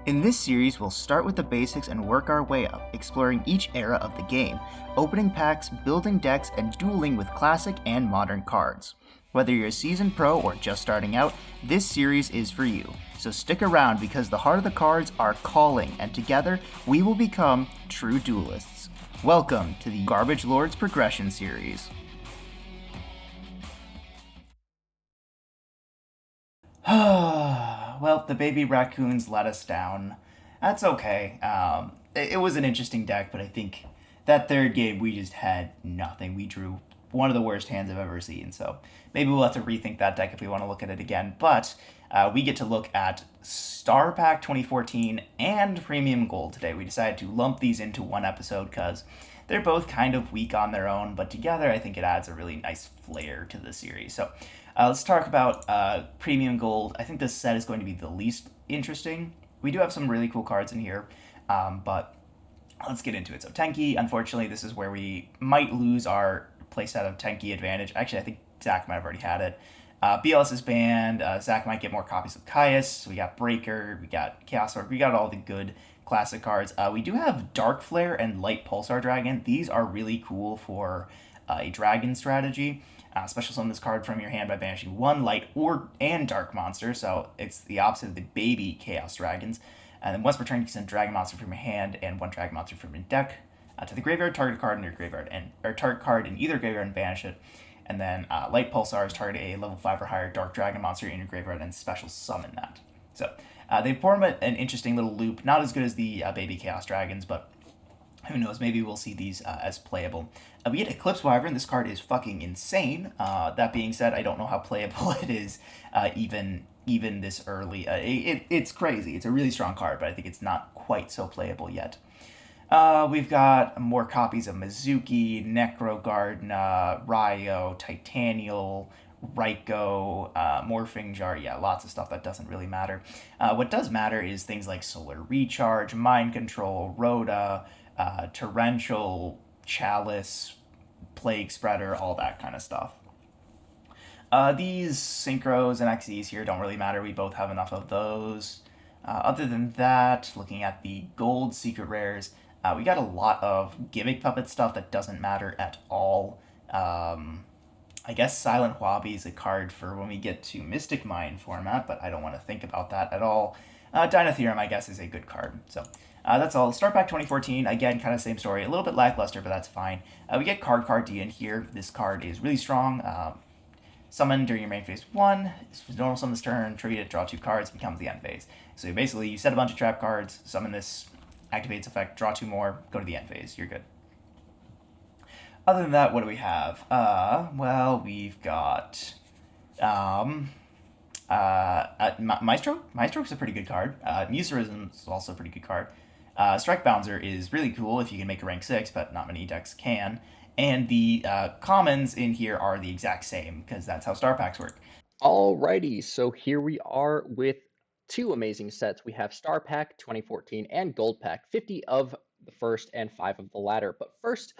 In this series, we'll start with the basics and work our way up, exploring each era of the game, opening packs, building decks, and dueling with classic and modern cards. Whether you're a seasoned pro or just starting out, this series is for you. So stick around because the heart of the cards are calling, and together we will become true duelists. Welcome to the Garbage Lords Progression Series. Well, the baby raccoons let us down. That's okay. It was an interesting deck, but I think that third game we just had nothing. We drew one of the worst hands I've ever seen, so maybe we'll have to rethink that deck if we want to look at it again. But we get to look at Star Pack 2014 and Premium Gold today. We decided to lump these into one episode because they're both kind of weak on their own, but together I think it adds a really nice flair to the series. So let's talk about Premium Gold. I think this set is going to be the least interesting. We do have some really cool cards in here, but let's get into it. So Tenki, unfortunately, this is where we might lose our playset of Tenki advantage. Actually, I think Zach might have already had it. BLS is banned. Zach might get more copies of Caius. We got Breaker. We got Chaos Orb. We got all the good classic cards. We do have Dark Flare and Light Pulsar Dragon. These are really cool for a dragon strategy. Special summon this card from your hand by banishing one light or and dark monster. So it's the opposite of the baby Chaos Dragons. And then once per turn, you can send Dragon Monster from your hand and one Dragon Monster from your deck to the graveyard, target card in your graveyard, and or target card in either graveyard and banish it. And then Light Pulsars target a level 5 or higher Dark Dragon Monster in your graveyard and special summon that. So they form an interesting little loop. Not as good as the baby Chaos Dragons, but who knows, maybe we'll see these as playable. We get Eclipse Wyvern. This card is fucking insane. That being said, I don't know how playable it is even this early. It's crazy. It's a really strong card, but I think it's not quite so playable yet. We've got more copies of Mizuki, Necro Gardna, Ryo, Titanial, Raiko, Morphing Jar. Yeah, lots of stuff that doesn't really matter. What does matter is things like Solar Recharge, Mind Control, Rhoda, Torrential, Chalice, Plague Spreader, all that kind of stuff. These Synchros and XEs here don't really matter. We both have enough of those. Other than that, looking at the gold secret rares, we got a lot of gimmick puppet stuff that doesn't matter at all. I guess Silent Wabi is a card for when we get to Mystic Mind format, but I don't want to think about that at all. Dinotheorem, I guess, is a good card. So that's all. Start Pack 2014, again, kind of same story. A little bit lackluster, but that's fine. We get Card D in here. This card is really strong. Summon during your main phase 1. It's normal summon this turn, tribute it, draw 2 cards, becomes the end phase. So basically, you set a bunch of trap cards, summon this, activates effect, draw 2 more, go to the end phase. You're good. Other than that, what do we have? Well, we've got Maestro. Maestro's a pretty good card. Muserism is also a pretty good card. Strike Bouncer is really cool if you can make a rank 6, but not many decks can. And the commons in here are the exact same, because that's how star packs work. Alrighty, so here we are with two amazing sets. We have Star Pack 2014 and Gold Pack, 50 of the first and 5 of the latter. But first,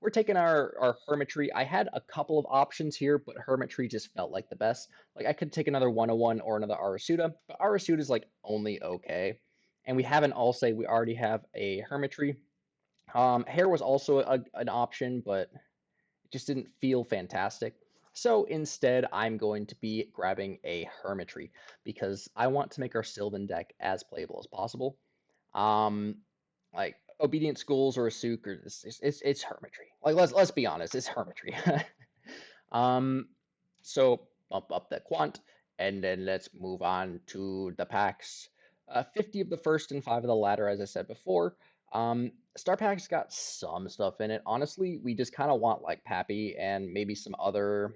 we're taking our Hermitry. I had a couple of options here, but Hermitry just felt like the best. Like I could take another 101 or another Arasuda, but Arasuda is like only okay. And we have an All-Say, we already have a Hermitry. Hair was also an option, but it just didn't feel fantastic. So instead, I'm going to be grabbing a Hermitry because I want to make our Sylvan deck as playable as possible. Um, like Obedient Schools or a Souk, or it's Hermitry. Like let's be honest, it's Hermitry. um, so bump up that quant, and then let's move on to the packs. 50 of the first and 5 of the latter, as I said before. Star Pack's got some stuff in it. Honestly, we just kind of want like Pappy and maybe some other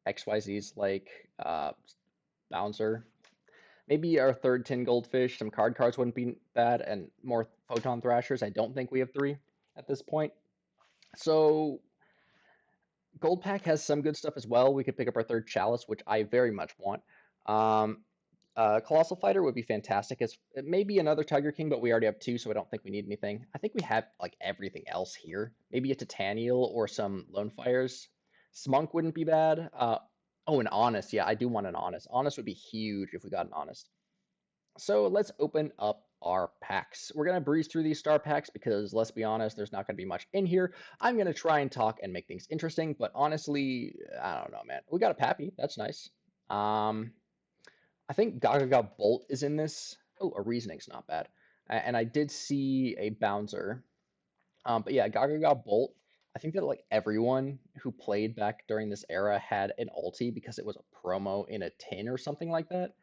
XYZs like Bouncer. Maybe our third tin goldfish, some card cards wouldn't be bad, and more photon thrashers. I don't think we have 3 at this point. So Gold Pack has some good stuff as well. We could pick up our third chalice, which I very much want. Um, Colossal Fighter would be fantastic. It may be another Tiger King, but we already have 2, so I don't think we need anything. I think we have like everything else here. Maybe a Titanial or some Lone Fires. Smunk wouldn't be bad. Oh, an Honest. Yeah, I do want an Honest. Honest would be huge if we got an Honest. So let's open up our packs. We're gonna breeze through these star packs because let's be honest, there's not gonna be much in here. I'm gonna try and talk and make things interesting, but honestly, I don't know, man. We got a Pappy, that's nice. Um, I think Gaga Bolt is in this. Oh, a Reasoning's not bad. And I did see a Bouncer. But yeah, Gaga Bolt. I think that like everyone who played back during this era had an ulti because it was a promo in a tin or something like that.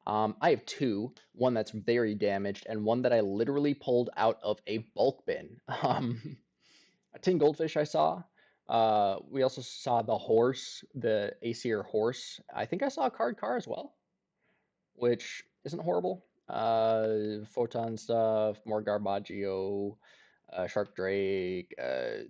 I have two, one that's very damaged and one that I literally pulled out of a bulk bin. A tin goldfish I saw. We also saw the horse, the Aesir horse. I think I saw a card car as well, which isn't horrible. Photon stuff, more Garbaggio, Shark Drake, uh,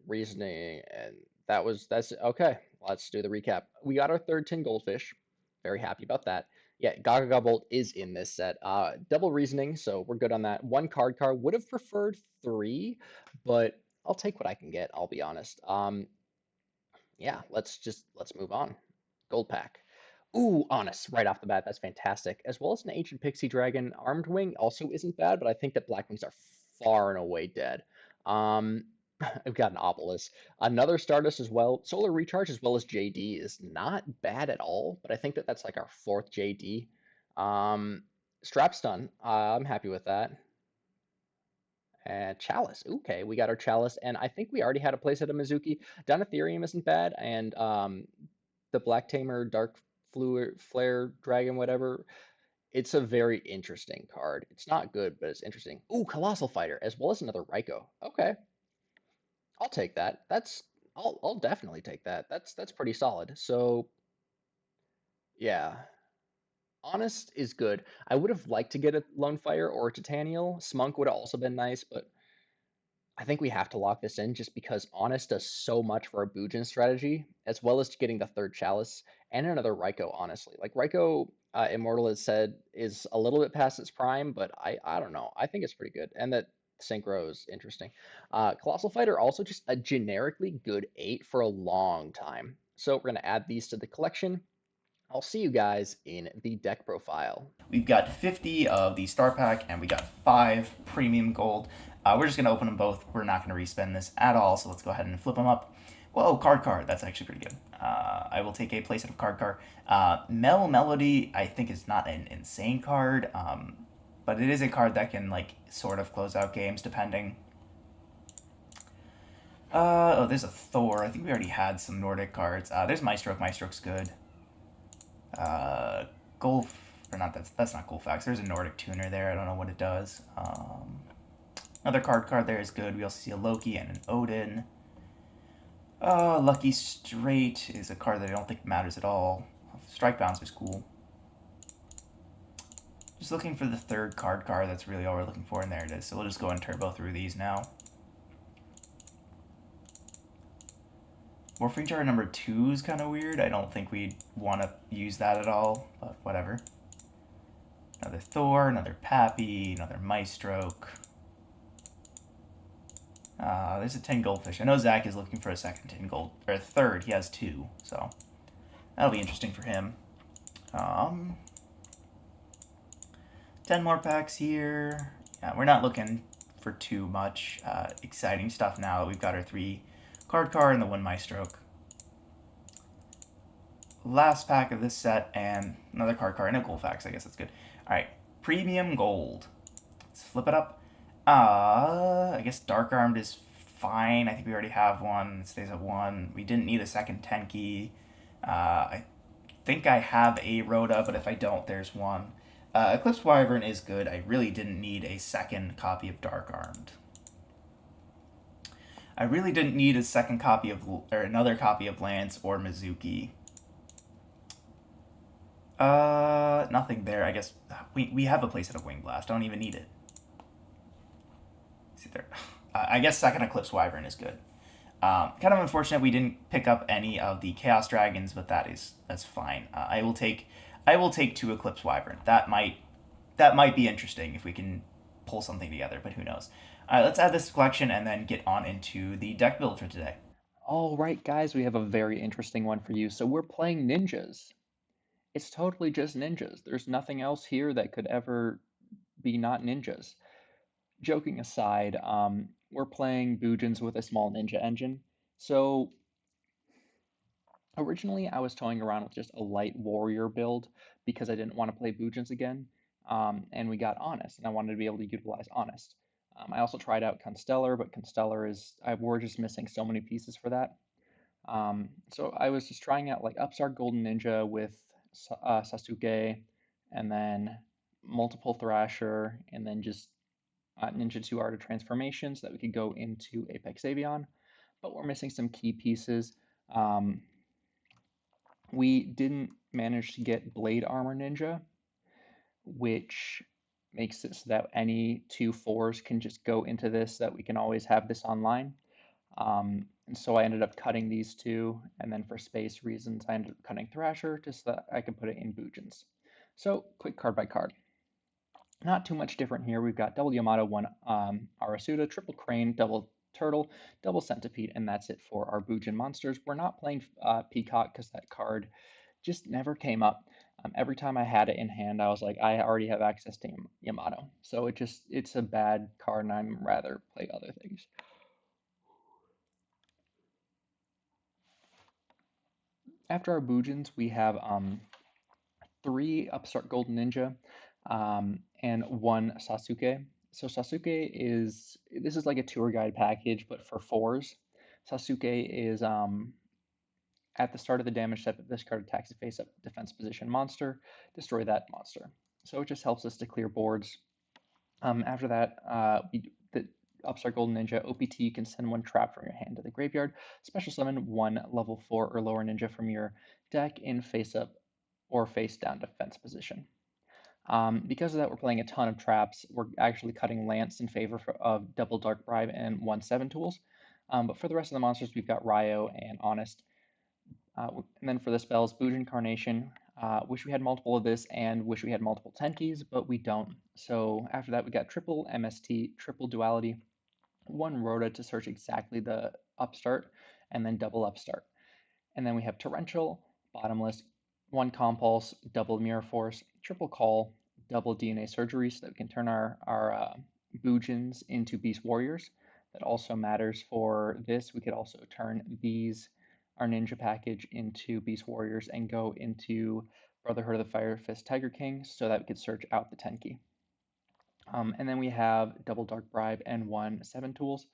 Reasoning, and that's okay. Let's do the recap. We got our third tin goldfish. Very happy about that. Yeah, Gaga Bolt is in this set. Double Reasoning, so we're good on that. One card car. Would have preferred three, but I'll take what I can get. I'll be honest. Yeah, let's move on. Gold pack. Ooh, Honest, right off the bat, that's fantastic. As well as an Ancient Pixie Dragon. Armed Wing also isn't bad, but I think that Black Wings are far and away dead. Um, I've got an Obelisk. Another Stardust as well. Solar Recharge as well as JD is not bad at all, but I think that that's like our fourth JD. Um, Strap Stun, I'm happy with that. And Chalice. Okay, we got our Chalice, and I think we already had a playset of Mizuki. Donatherium isn't bad, and the Black Tamer Dark Fluid Flare Dragon, whatever. It's a very interesting card. It's not good, but it's interesting. Ooh, Colossal Fighter, as well as another Raikou. Okay, I'll take that. I'll definitely take that. That's pretty solid. So yeah, Honest is good. I would have liked to get a Lone Fire or a Titanial. Smunk would have also been nice, but I think we have to lock this in just because Honest does so much for our Bujin strategy, as well as getting the third Chalice and another Raikou, honestly. Like Raikou, Immortal has said, is a little bit past its prime, but I don't know. I think it's pretty good. And that Synchro is interesting. Colossal Fighter, also just a generically good 8 for a long time. So we're going to add these to the collection. I'll see you guys in the deck profile. We've got 50 of the star pack, and we got 5 premium gold. We're just going to open them both. We're not going to respend this at all, so let's go ahead and flip them up. Whoa, card. That's actually pretty good. I will take a playset of card. Melody, I think, is not an insane card, but it is a card that can, like, sort of close out games, depending. There's a Thor. I think we already had some Nordic cards. There's Maestroke. Maestroke's good. Golf, or not, that's not Golfax. There's a Nordic tuner there. I don't know what it does. Another card there is good. We also see a Loki and an Odin. Lucky Straight is a card that I don't think matters at all. Strike Bounce is cool. Just looking for the third card. That's really all we're looking for, and there it is. So we'll just go and turbo through these now. Morphing Jar number 2 is kind of weird. I don't think we'd want to use that at all, but whatever. Another Thor, another Pappy, another Maestroke. There's a 10 goldfish. I know Zach is looking for a second 10 gold, or a third. He has 2, so that'll be interesting for him. 10 more packs here. Yeah, we're not looking for too much exciting stuff now. We've got our 3 card and the 1 Maestroke. Last pack of this set, and another card and a Golfax. I guess that's good. Alright, premium gold. Let's flip it up. I guess Dark Armed is fine. I think we already have one. It stays at 1. We didn't need a second Tenki. I think I have a Rhoda, but if I don't, there's one. Eclipse Wyvern is good. I really didn't need a second copy of Dark Armed. I really didn't need a second copy of, or another copy of Lance or Mizuki. Nothing there. I guess we have a playset of Wing Blast. I don't even need it. See there. I guess second Eclipse Wyvern is good. Kind of unfortunate we didn't pick up any of the Chaos Dragons, but that's fine. I will take 2 Eclipse Wyvern. That might be interesting if we can pull something together, but who knows. All right, let's add this collection and then get on into the deck build for today. All right, guys, we have a very interesting one for you. So we're playing ninjas. It's totally just ninjas. There's nothing else here that could ever be not ninjas. Joking aside, we're playing Boojins with a small ninja engine. So originally I was toying around with just a light warrior build because I didn't want to play Boojins again. And we got Honest, and I wanted to be able to utilize Honest. I also tried out Constellar, but Constellar we're just missing so many pieces for that. So I was just trying out like Upstart Golden Ninja with Sasuke, and then multiple Thrasher, and then just Ninja 2 Art of Transformation so that we could go into Apex Avion. But we're missing some key pieces. Um, we didn't manage to get Blade Armor Ninja, which makes it so that any two fours can just go into this, so that we can always have this online. And so I ended up cutting these two, and then for space reasons, I ended up cutting Thrasher just so that I could put it in Boojins. So, quick card by card. Not too much different here. We've got double Yamato, one Arasuda, triple Crane, double Turtle, double Centipede, and that's it for our Boojin monsters. We're not playing Peacock because that card just never came up. Every time I had it in hand, I was like, I already have access to Yamato. So it's a bad card, and I'd rather play other things. After our Boojins, we have three Upstart Golden Ninja, and one Sasuke. So Sasuke this is like a tour guide package, but for fours. Sasuke is at the start of the damage step, if this card attacks a face-up defense position monster, destroy that monster. So it just helps us to clear boards. After that, the Upstart Golden Ninja OPT can send one trap from your hand to the graveyard. Special summon one level 4 or lower ninja from your deck in face-up or face-down defense position. Because of that, we're playing a ton of traps. We're actually cutting Lance in favor of double Dark Bribe and 1/7 tools. But for the rest of the monsters, we've got Ryo and Honest. And then for the spells, Booj Incarnation. Wish we had multiple of this and wish we had multiple Tenkis, but we don't. So after that, we got triple MST, triple Duality, one Rhoda to search exactly the upstart, and then double upstart. And then we have Torrential, Bottomless, one Compulse, double Mirror Force, triple Call, double DNA Surgery so that we can turn our Boojins into Beast Warriors. That also matters for this. We could also turn our Ninja package, into Beast Warriors and go into Brotherhood of the Fire Fist Tiger King so that we could search out the Tenki. And then we have double Dark Bribe and 1/7 tools.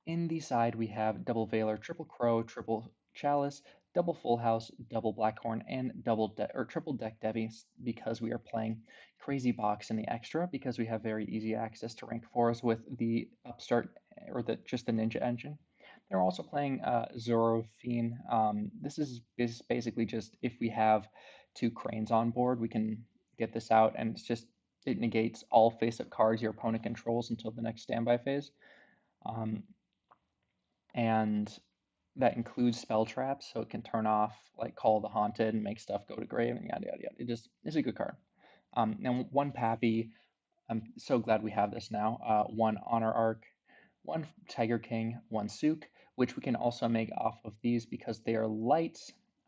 In the side, we have double Veiler, triple Crow, triple Chalice, double Full House, double Blackhorn, and triple Deck Devi because we are playing Crazy Box in the extra because we have very easy access to rank 4s with the Upstart or just the Ninja engine. They're also playing Zoro Fiend. This is basically just if we have two Cranes on board, we can get this out, and it negates all face-up cards your opponent controls until the next standby phase. And that includes spell traps, so it can turn off like Call of the Haunted and make stuff go to grave and yada yada yada. It's a good card. And one Pappy, I'm so glad we have this now. One Honor Arc, one Tiger King, one Sook, which we can also make off of these because they are light,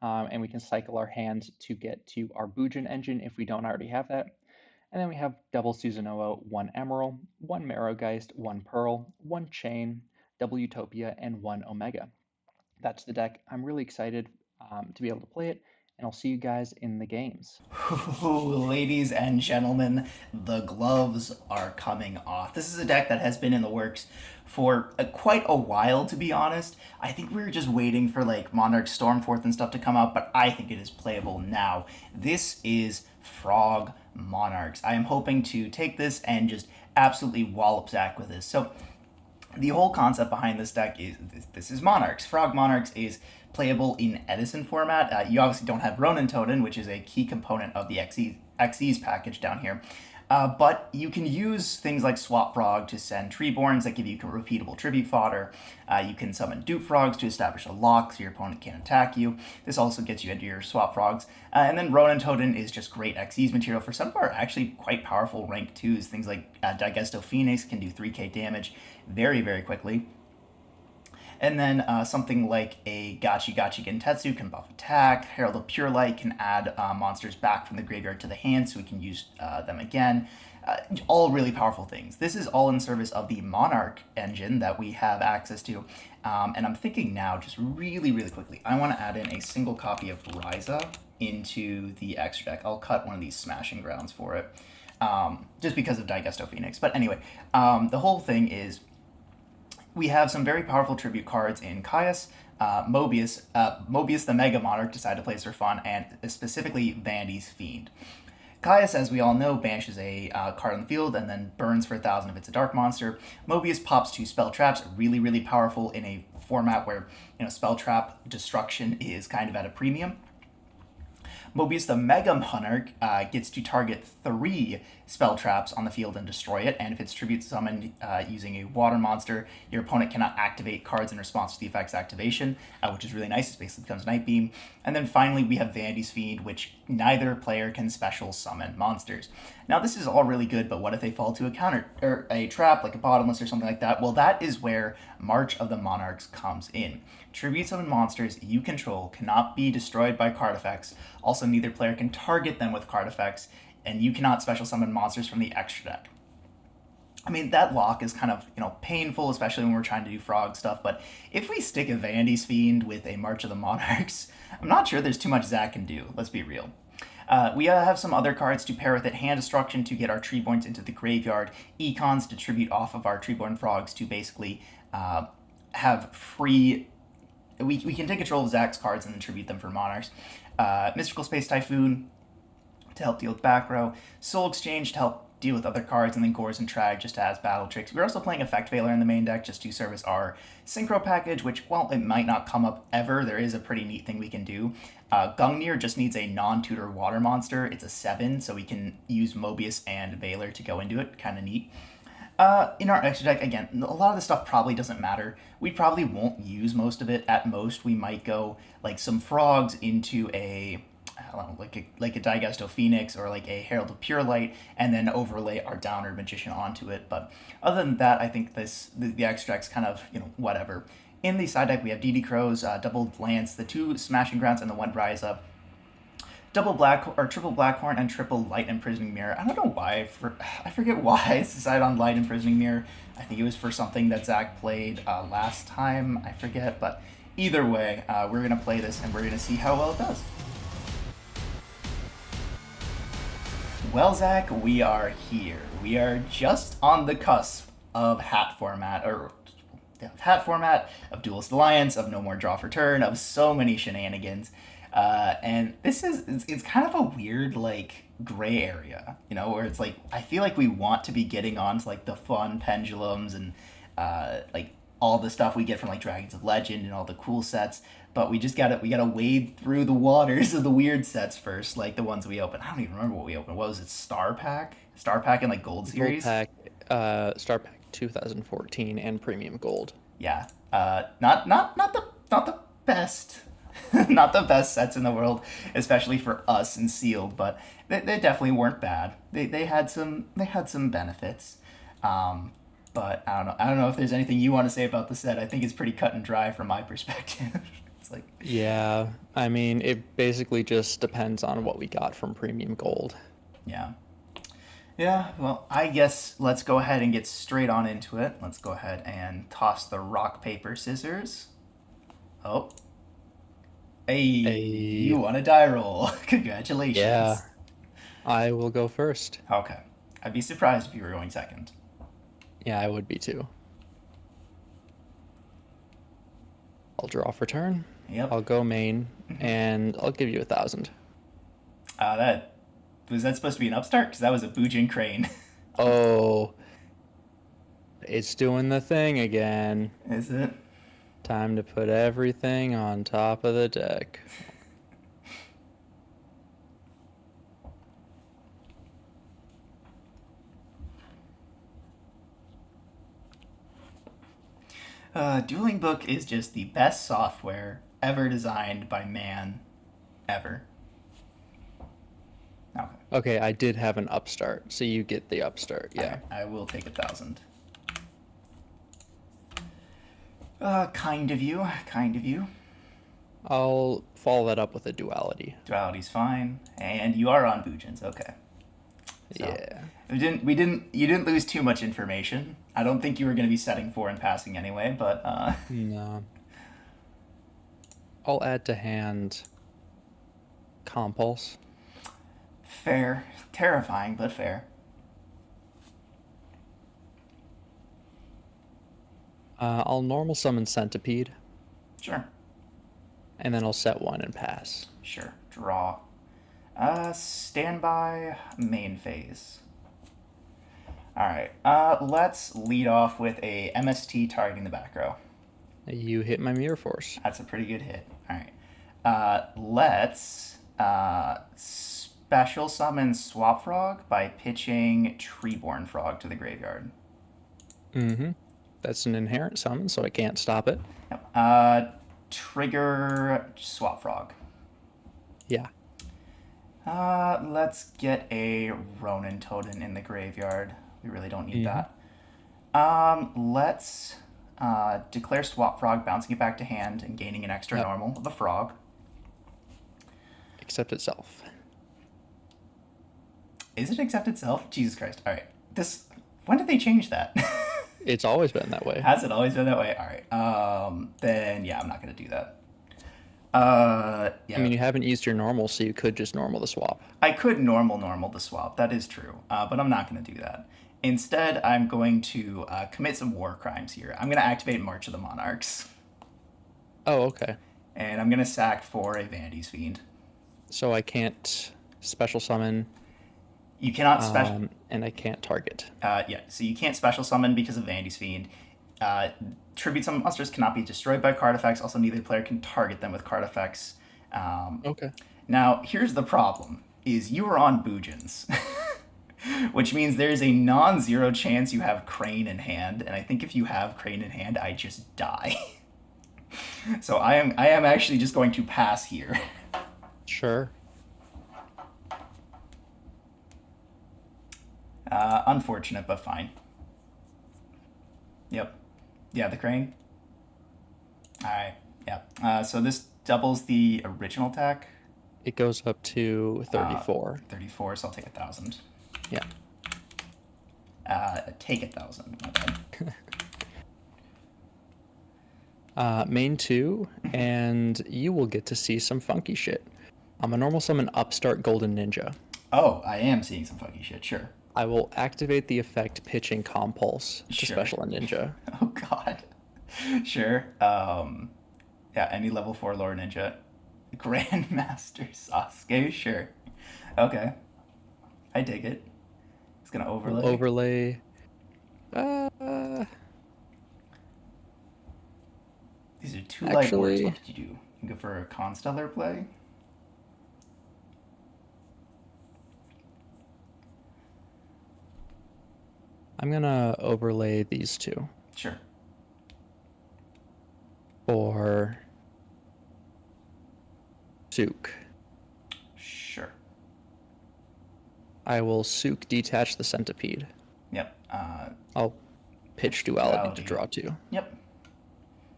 and we can cycle our hands to get to our Boojin engine if we don't already have that. And then we have double Susanoo, one Emerald, one Marrowgeist, one Pearl, one Chain, double Utopia, and one Omega. That's the deck. I'm really excited to be able to play it, and I'll see you guys in the games. Ladies and gentlemen, the gloves are coming off. This is a deck that has been in the works for quite a while, to be honest. I think we were just waiting for like Monarch Stormforth and stuff to come out, but I think it is playable now. This is Frog Monarchs. I am hoping to take this and just absolutely wallop Zach with this. So the whole concept behind this deck is this is Monarchs. Frog Monarchs is playable in Edison format. You obviously don't have Ronin Totem, which is a key component of the XE's package down here. But you can use things like Swap Frog to send Treeborns that give you repeatable tribute fodder. You can summon Dupe Frogs to establish a lock so your opponent can't attack you. This also gets you into your Swap Frogs. And then Ronin Totem is just great XE's material for some of our actually quite powerful rank 2s. Things like Digesto Phoenix can do 3k damage very, very quickly. And then something like a Gachi Gachi Gentetsu can buff attack. Herald of Pure Light can add monsters back from the graveyard to the hand so we can use them again. All really powerful things. This is all in service of the Monarch engine that we have access to. And I'm thinking now, just really, really quickly, I want to add in a single copy of Ryza into the extra deck. I'll cut one of these Smashing Grounds for it, just because of Digesto Phoenix. But anyway, the whole thing is we have some very powerful tribute cards in Caius. Mobius the Mega Monarch decided to play this for fun, and specifically Vandy's Fiend. Caius, as we all know, banishes a card on the field and then burns for 1,000 if it's a dark monster. Mobius pops 2 spell traps, really, really powerful in a format where spell trap destruction is kind of at a premium. Mobius the Mega Monarch gets to target 3 spell traps on the field and destroy it, and if it's tribute summoned using a water monster, your opponent cannot activate cards in response to the effect's activation, which is really nice. It basically becomes Night Beam. And then finally, we have Vandy's Fiend, which neither player can special summon monsters. Now, this is all really good, but what if they fall to a counter or a trap, like a bottomless or something like that? Well, that is where March of the Monarchs comes in. Tribute summon monsters you control cannot be destroyed by card effects. Also, neither player can target them with card effects, and you cannot special summon monsters from the extra deck. I mean, that lock is kind of, painful, especially when we're trying to do frog stuff, but if we stick a Vandy's Fiend with a March of the Monarchs, I'm not sure there's too much Zach can do, let's be real. We have some other cards to pair with it. Hand Destruction to get our Treeborns into the graveyard. Econs to tribute off of our Treeborn Frogs to basically have free... We can take control of Zach's cards and then tribute them for Monarchs. Mystical Space Typhoon to help deal with back row. Soul Exchange to help deal with other cards, and then Gores and Trag just as battle tricks. We're also playing Effect Veiler in the main deck just to service our Synchro package, which, while it might not come up ever, there is a pretty neat thing we can do. Gungnir just needs a non-tutor water monster. It's a 7, so we can use Mobius and Veiler to go into it. Kind of neat. In our extra deck, again, a lot of this stuff probably doesn't matter. We probably won't use most of it. At most, we might go like some frogs into a, I don't know, like a Digesto Phoenix or like a Herald of Pure Light, and then overlay our Downer Magician onto it. But other than that, I think the extra deck's kind of whatever. In the side deck, we have DD Crows, double Lance, the 2 Smashing Grounds, and the 1 Rise Up. Triple Blackhorn and triple Light Imprisoning Mirror. I don't know why. I forget why I decided on Light Imprisoning Mirror. I think it was for something that Zach played last time. I forget, but either way, we're gonna play this and we're gonna see how well it does. Well, Zach, we are here. We are just on the cusp of hat format, of Duelist Alliance, of No More Draw for Turn, of so many shenanigans. And this it's kind of a weird, like, gray area, where it's like, I feel like we want to be getting on to, like, the fun pendulums and, like, all the stuff we get from, like, Dragons of Legend and all the cool sets, but we gotta wade through the waters of the weird sets first, like the ones we opened. I don't even remember what we opened. What was it? Star Pack and, like, Gold Series? Star Pack 2014 and Premium Gold. Yeah. Not the best not the best sets in the world, especially for us in sealed, but they definitely weren't bad. They had some benefits. But I don't know if there's anything you want to say about the set. I think it's pretty cut and dry from my perspective. It's like, Yeah, I mean, it basically just depends on what we got from Premium Gold. yeah. Yeah, well, I guess let's go ahead and get straight on into it. Let's go ahead and toss the rock, paper, scissors. Oh. Hey, you won a die roll. Congratulations. Yeah, I will go first. Okay. I'd be surprised if you were going second. Yeah, I would be too. I'll draw for turn. Yep. I'll go main, and I'll give you 1,000. That was that supposed to be an upstart? Because that was a Boojin Crane. Oh, it's doing the thing again. Is it? Time to put everything on top of the deck. Dueling Book is just the best software ever designed by man, ever. Okay. Okay, I did have an upstart, so you get the upstart. Yeah. Okay, I will take 1,000. Kind of you. I'll follow that up with a duality. Duality's fine. And you are on Boojins, okay. So Yeah. you didn't lose too much information. I don't think you were going to be setting 4 and passing anyway, but No. I'll add to hand compulse. fair, terrifying, but fair. I'll normal summon centipede, Sure, and then I'll set one and pass. sure. Draw. Standby main phase. All right. Let's lead off with a MST targeting the back row. You hit my mirror force. That's a pretty good hit. All right. Let's special summon Swap Frog by pitching Treeborn Frog to the graveyard. Mm-hmm. That's an inherent summon, so I can't stop it. Yep. Trigger Swap Frog. Yeah. Let's get a Ronin Totem in the graveyard. We really don't need Mm-hmm. that. Let's declare Swap Frog, bouncing it back to hand and gaining an extra Yep. normal of a frog. Accept itself. Is it accept itself? Jesus Christ. All right. This. When did they change that? It's always been that way. Has it always been that way? All right. Then yeah, I'm not gonna do that. Yeah. I mean, you haven't used your normal, so you could just normal the swap. I could normal the swap. That is true. But I'm not gonna do that. Instead, I'm going to commit some war crimes here. I'm gonna activate March of the Monarchs, Oh, okay. and I'm gonna sack for a Vanity's Fiend. So I can't special summon, You cannot special. and I can't target. Yeah, so you can't special summon because of Vanity's Fiend. Tribute summon monsters cannot be destroyed by card effects. Also, neither player can target them with card effects. Okay. Now, here's the problem: is you are on Boojins, which means there's a non-zero chance you have Crane in hand, and I think if you have Crane in hand, I just die. So I am actually just going to pass here. Sure. Unfortunate, but fine. Yep. Yeah, the Crane. All right. Yeah. So this doubles the original attack. It goes up to 34. 34, so I'll take 1,000. Yeah. Take 1,000. My bad. Main 2, and you will get to see some funky shit. I'm a normal summon Upstart Golden Ninja. Oh, I am seeing some funky shit. Sure. I will activate the effect pitching Compulse to Sure. special a ninja. Oh God. Sure. Yeah. Any level 4 lore ninja. Grandmaster Sasuke. Sure. Okay. I dig it. It's gonna overlay. Overlay. These are 2 light words. Actually, What did you do? You go for a Constellar play? I'm gonna overlay these two Sure. for Sook. Sure. I will Sook detach the centipede. Yep. I'll pitch duality to Duality. draw 2. Yep.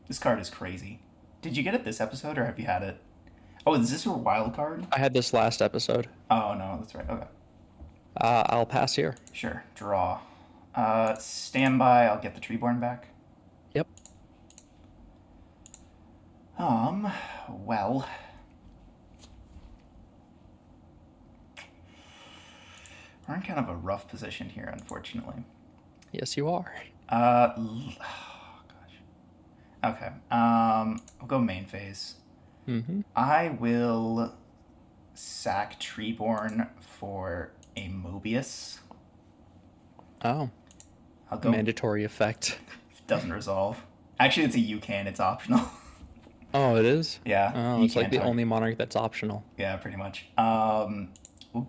This card is crazy. Did you get it this episode, or have you had it? Oh, is this your wild card? I had this last episode. Oh no, that's right. Okay. I'll pass here. Sure. Draw. Standby. I'll get the Treeborn back. Yep. Well. We're in kind of a rough position here, unfortunately. Yes, you are. Oh gosh. Okay. I'll go main phase. Mm-hmm. I will sack Treeborn for a Mobius. Oh, I'll go. mandatory effect. Doesn't resolve. Actually, it's a UCAN. It's optional. Oh, it is? Yeah. Oh, you it's like can't the target- only monarch that's optional. Yeah, pretty much. We'll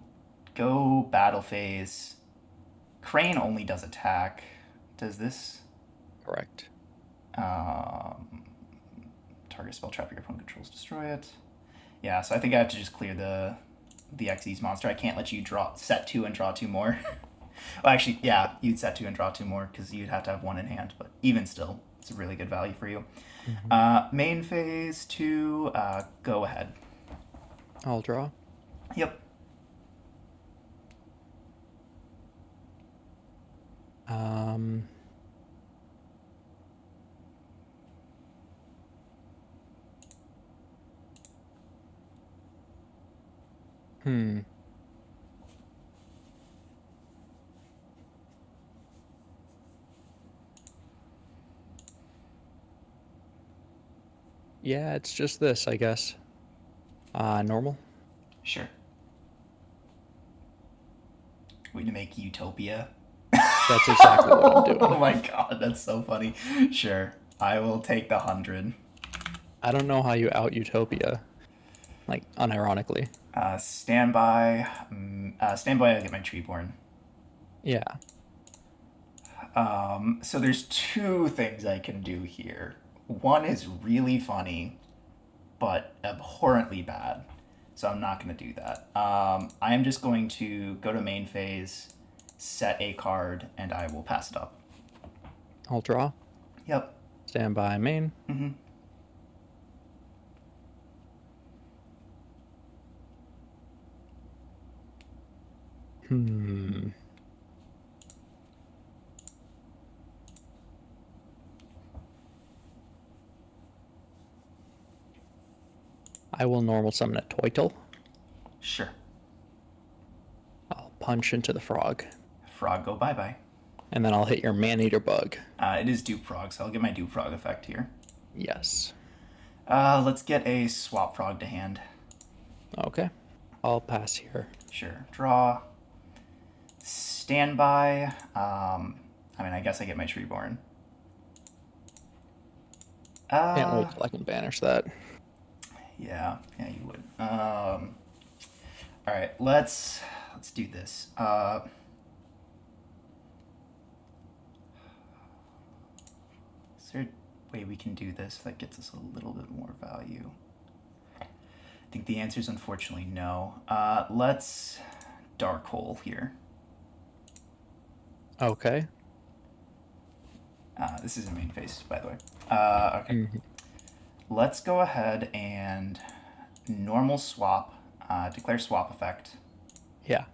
go battle phase. Crane only does attack. Does this Correct. target spell trap your opponent controls destroy it? Yeah, so I think I have to just clear the Xyz monster. I can't let you set 2 and draw 2 more. Well, actually, yeah, you'd set 2 and draw 2 more because you'd have to have 1 in hand. But even still, it's a really good value for you. Main phase 2. Go ahead. I'll draw. Yep. Hmm. Yeah, it's just this, I guess. Normal. Sure. Way to make Utopia. That's exactly what I'm Oh doing. my god, that's so funny. Sure, I will take the 100. I don't know how you out Utopia, like unironically. Standby. Standby, I'll get my Treeborn. Yeah. So there's two things I can do here. One is really funny, but abhorrently bad. So I'm not going to do that. I am just going to go to main phase, set a card, and I will pass it up. I'll draw. Yep. Stand by main. Mm-hmm. Hmm. I will normal summon a Toitle. Sure. I'll punch into the frog. Frog, go bye-bye. And then I'll hit your man-eater bug. It is Dupe Frog, so I'll get my Dupe Frog effect here. Yes. Let's get a Swap Frog to hand. Okay. I'll pass here. Sure. Draw. Standby. I guess I get my Treeborn. Can't wait till I can banish that. Yeah, you would. All right, let's do this. Is there a way we can do this that gets us a little bit more value? I think the answer is unfortunately no. Let's Dark Hole here. Okay. This is a main phase, by the way. Okay. Mm-hmm. Let's go ahead and normal swap, declare swap effect. Yeah.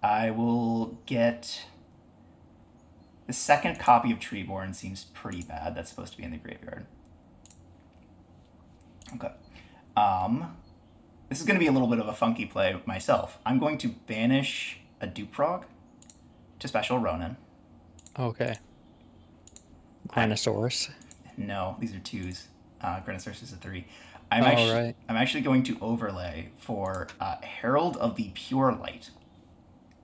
I will get the second copy of Treeborn. Seems pretty bad. That's supposed to be in the graveyard. Okay. This is going to be a little bit of a funky play myself. I'm going to banish a Duprog to special Ronin. Okay. Granosaurus. No, these are twos. Granosaurus is a 3. Right. I'm actually going to overlay for Herald of the Pure Light.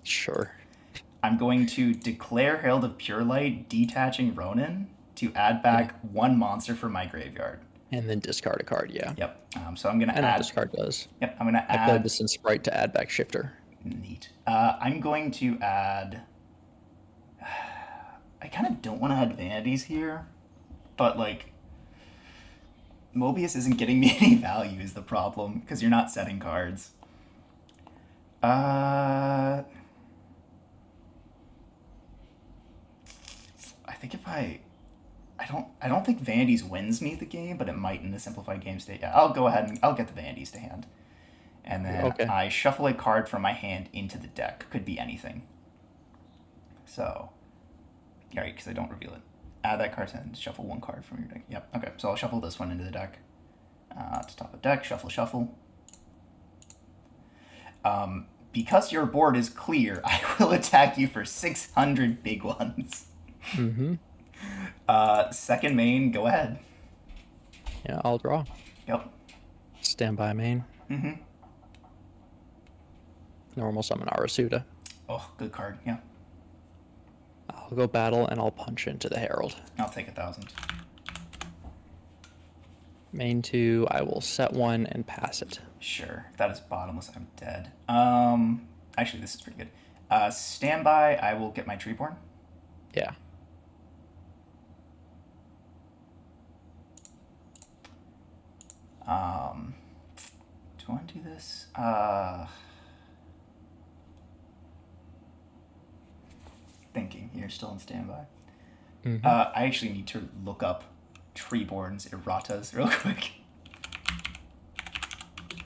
Sure. I'm going to declare Herald of Pure Light, detaching Ronin to add back one monster from my graveyard. And then discard a card, yeah. Yep. So I'm gonna I know add. what this card does. Yep. I'm gonna I played add. this in Sprite to add back Shifter. Neat. I'm going to add. I kind of don't want to add vanities here, but like, Mobius isn't getting me any value is the problem because you're not setting cards. I think if I don't think Vanities wins me the game, but it might in the simplified game state. Yeah, I'll go ahead and I'll get the Vanities to hand. And then Okay. I shuffle a card from my hand into the deck. Could be anything. So, right, because I don't reveal it. Add that card and shuffle one card from your deck. Yep, okay. So I'll shuffle this one into the deck. To top of deck, shuffle. Because your board is clear, I will attack you for 600 big ones. Mm-hmm. Second main, go ahead. Yeah, I'll draw. Yep. Stand by main. Mm-hmm. Normal summon Arasuda. Oh, good card. Yeah. I'll go battle and I'll punch into the Herald. I'll take 1,000. Main 2, I will set 1 and pass it. Sure. If that is bottomless, I'm dead. Actually, this is pretty good. Standby, I will get my Treeborn. Yeah. Do I want to do this? Thinking. You're still on standby. Mm-hmm. I actually need to look up Treeborn's erratas real quick.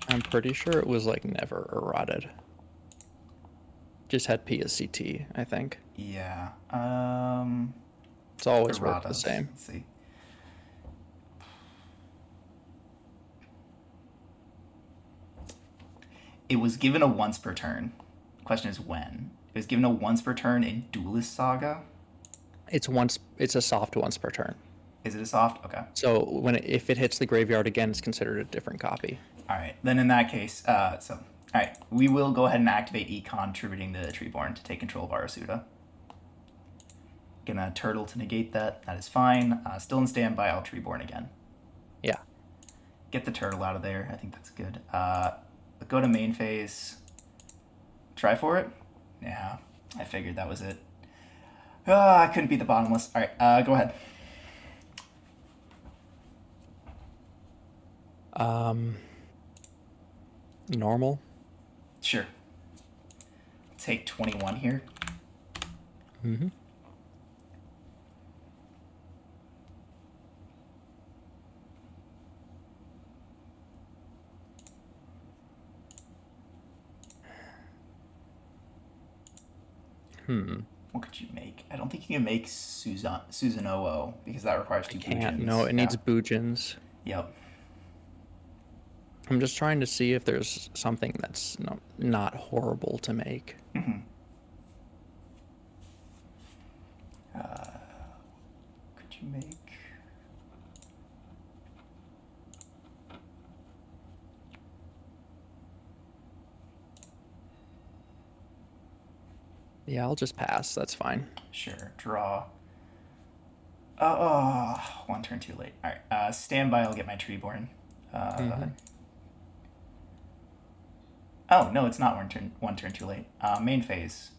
I'm pretty sure it was like never errated. Just had P as CT, I think. Yeah. It's always worked the Erratas. same. Let's see. It was given a once per turn. Question is when. It was given a once per turn in Duelist Saga. It's a soft once per turn. Is it a soft? Okay. So if it hits the graveyard again, it's considered a different copy. All right. Then in that case, all right, we will go ahead and activate Econ, tributing the Treeborn to take control of Arasuda. Gonna Turtle to negate that. That is fine. Still in standby. I'll Treeborn again. Yeah. Get the Turtle out of there. I think that's good. Go to main phase. Try for it. Yeah, I figured that was it. I couldn't beat the bottomless. All right, go ahead. Normal. Sure. Take 21 here. Mm-hmm. What could you make? I don't think you can make Susanoo because that requires two Can't. Bujins. No, it needs Bujins. Yep. I'm just trying to see if there's something that's not horrible to make. Mm-hmm. Could you make? Yeah, I'll just pass. That's fine. Sure. Draw. One turn too late. All right. Stand by. I'll get my Treeborn. Oh no, it's not one turn too late. Main phase.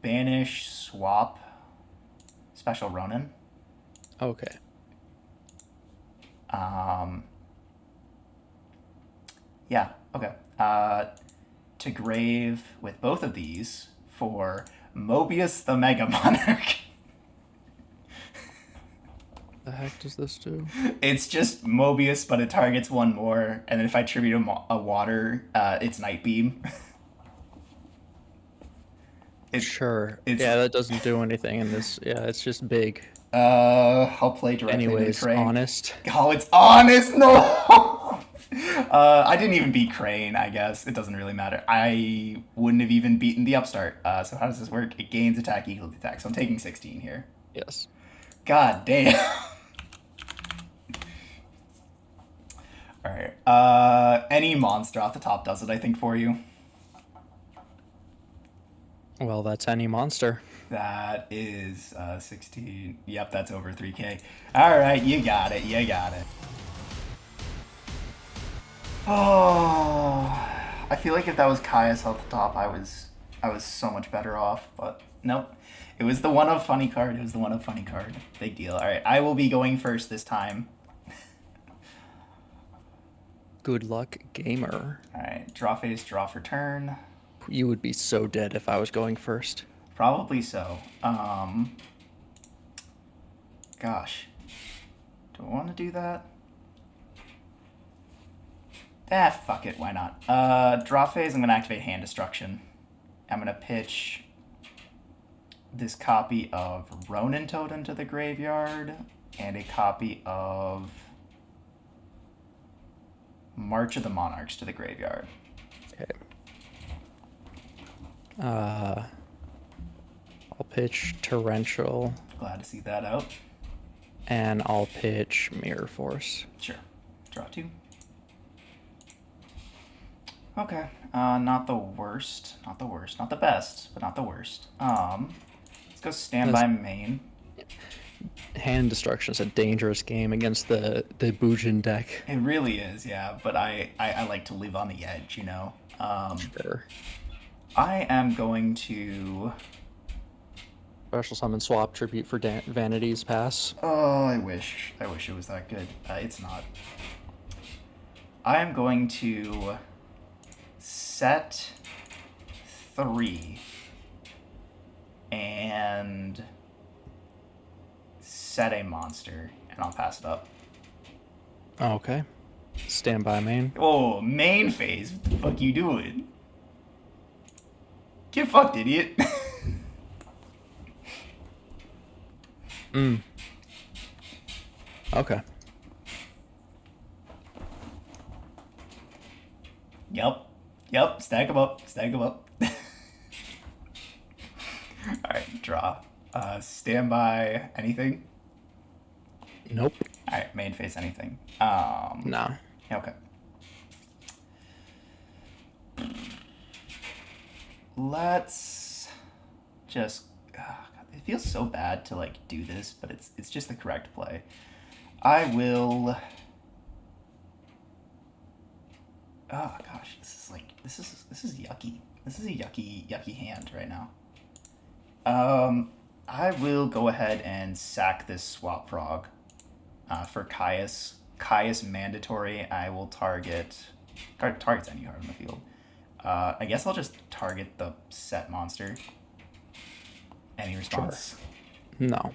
Banish, swap, special Ronin. Okay. Yeah. Okay. To grave with both of these for Mobius the Mega Monarch. The heck does this do? It's just Mobius, but it targets one more, and then if I tribute a water, it's Night Beam. Sure. Yeah, that doesn't do anything in this. Yeah, it's just big. I'll play directly into Anyways, Crane. honest. Oh, it's honest. No. I didn't even beat Crane. I guess it doesn't really matter. I wouldn't have even beaten the Upstart. So how does this work? It gains attack equal to attack. So I'm taking 16 here. Yes. God damn. All right. Any monster off the top does it, I think, for you. Well, that's any monster. That is 16. Yep, that's over 3K. All right, you got it. You got it. Oh, I feel like if that was Caius off the top, I was so much better off. But nope, it was the one of funny card. It was the one of funny card. Big deal. All right, I will be going first this time. Good luck, gamer. All right, draw phase, draw for turn. You would be so dead if I was going first. Probably so. Gosh, do I want to do that? Fuck it, why not? Draw phase, I'm going to activate Hand Destruction. I'm going to pitch this copy of Ronin Totem to the graveyard and a copy of March of the Monarchs to the graveyard. Okay. I'll pitch Torrential. Glad to see that out. And I'll pitch Mirror Force. Sure. Draw two. Okay. Not the worst. Not the worst. Not the best, but not the worst. Let's go standby main. Hand Destruction is a dangerous game against the Bujin deck. It really is, yeah. But I like to live on the edge, you know. Sure. I am going to Special Summon Swap Tribute for Vanity's pass. Oh, I wish it was that good. It's not. I am going to set 3 and set a monster, and I'll pass it up. Okay. Standby main. Oh, main phase. What the fuck you doing? Get fucked, idiot. Okay. Yep. Yep. Stack them up. Stack them up. All right. Draw. Standby. Anything? Nope. All right. Main phase. Anything. Nah. Okay. Let's just. God, it feels so bad to like do this, but it's just the correct play. I will. Oh gosh, this is yucky. This is a yucky hand right now. I will go ahead and sack this swap frog for Caius. Caius mandatory. I will targets any card on the field. I guess I'll just target the set monster. Any Sure. response? No.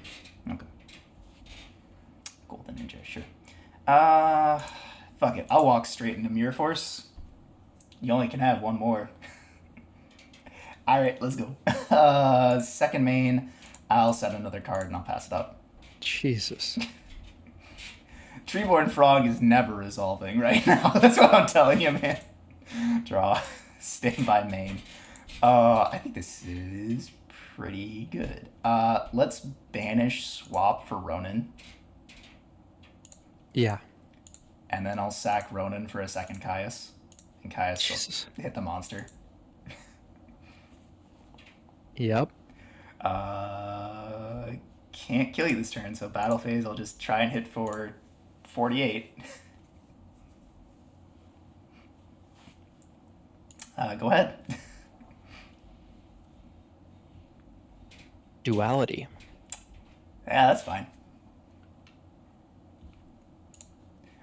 Okay. Golden Ninja, sure. Uh, Fuck it. I'll walk straight into Mirror Force. You only can have one more. All right, let's go. Second main, I'll set another card and I'll pass it up. Jesus. Treeborn Frog is never resolving right now. That's what I'm telling you, man. Draw. Standby main. I think this is pretty good. Let's banish swap for Ronin. Yeah. And then I'll sack Ronin for a second Caius. And Caius Jesus. will hit the monster. Yep. Can't kill you this turn, so battle phase, I'll just try and hit for 48. Go ahead. Duality. Yeah, that's fine.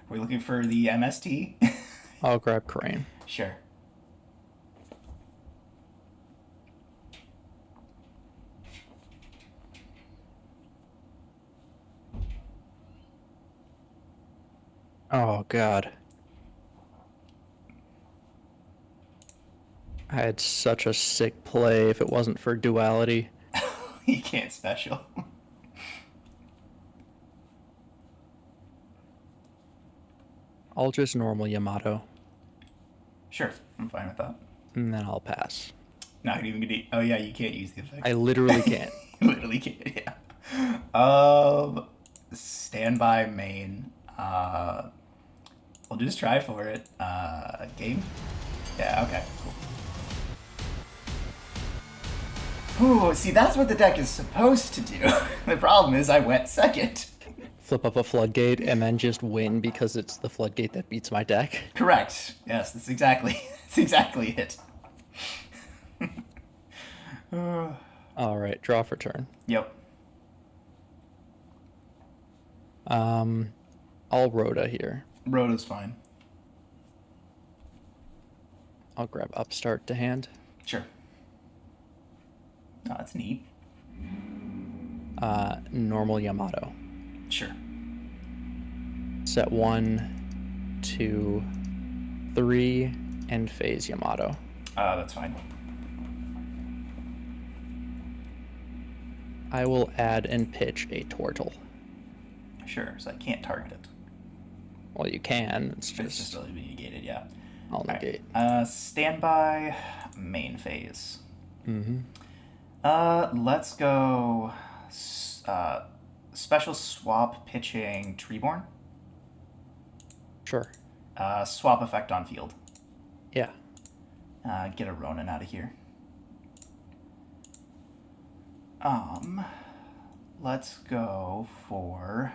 We're looking for the MST? I'll grab Crane. Sure. Oh, God. I had such a sick play if it wasn't for duality. You can't special. I'll just normal Yamato, Sure, I'm fine with that. and then I'll pass. Not even gonna. Oh yeah, you can't use the effect. I literally can't. Literally can't. Yeah. Standby main. We'll just try for it. Game. Yeah. Okay. Cool. Ooh, see, that's what the deck is supposed to do. The problem is I went second. Flip up a floodgate and then just win because it's the floodgate that beats my deck. Correct. Yes, that's exactly it. All right, draw for turn. Yep. I'll Rhoda here. Rhoda's fine. I'll grab Upstart to hand. Sure. Oh, that's neat. Normal Yamato. Sure. Set 1, 2, 3, and phase Yamato. That's fine. I will add and pitch a Tortle. Sure. So I can't target it. Well, you can. It's It's just just really being negated. Yeah. I'll negate. Standby main phase. Mm-hmm. Let's go. Special swap pitching Treeborn. Sure. Swap effect on field. Yeah. Get a Ronin out of here. Let's go for.